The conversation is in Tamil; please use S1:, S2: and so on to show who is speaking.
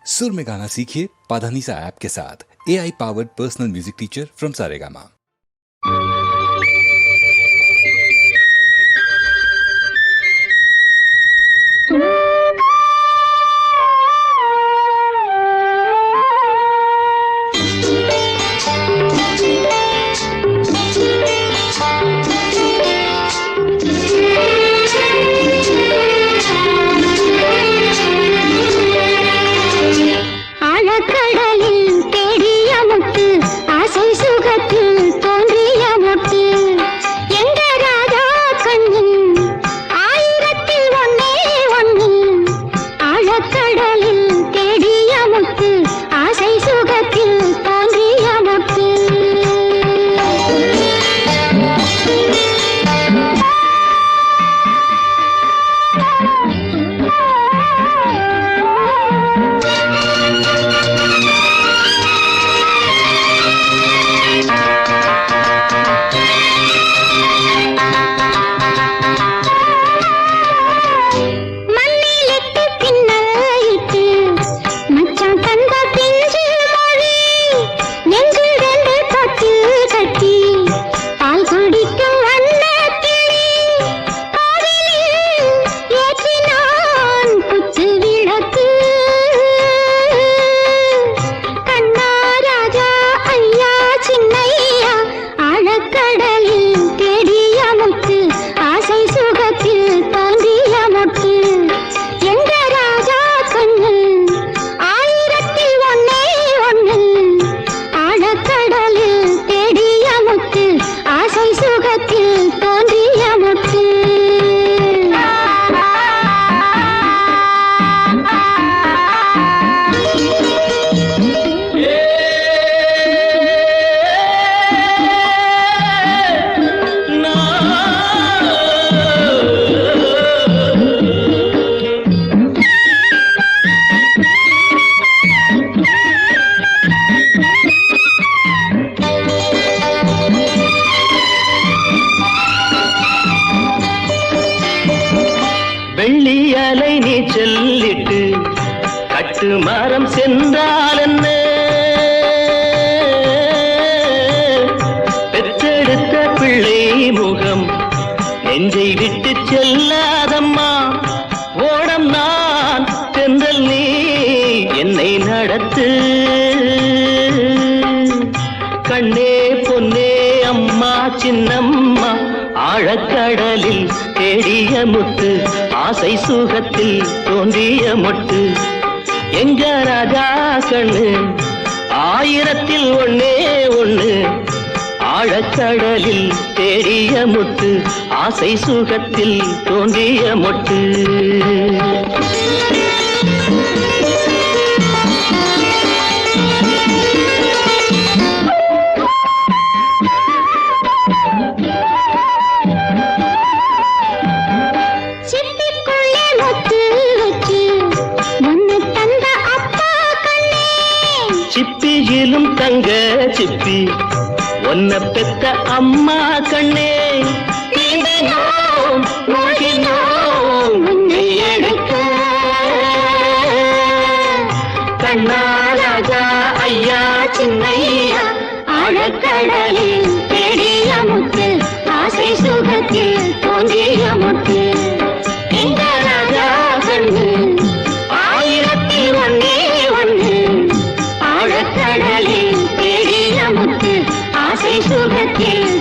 S1: सुर में गाना सीखिए पाधानीसा ऐप के साथ। AI powered personal music teacher from Saregama.
S2: வெள்ளியலை நீ சொல்லிட்டு கட்டு மரம் சென்றால் என்ன, பெற்றெடுத்த பிள்ளை முகம் நெஞ்சை விட்டு செல்லாதம்மா. ஓடம் நான் தென்றல் நீ என்னை நடத்து. கண்ணே பொன்னே அம்மா சின்னம்மா, ஆழக்கடலில் தேடிய முத்து, ஆசை சுகத்தில் தோன்றிய மொட்டு. எங்க ராஜா கண்ணு ஆயிரத்தில் ஒன்னே ஒண்ணு, ஆழக்கடலில் தேடிய முத்து, ஆசை சுகத்தில் தோன்றிய மொட்டு. சிப்பியிலும் தங்க சிப்பி ஒன்ன பெத்த அம்மா கண்ணே. கண்ணா ராஜா ஐயா சின்னையா, ஆழக்கடலில் தேடிய முத்து, ஆசை சுகத்தில் தோன்றிய முத்து. எங்க ராஜா கண்ணு ஆயிரத்தில் ஒன்னே ஒண்ணு, ஆழக்கடலில் தேடிய முத்து, ஆசை சுகத்தில்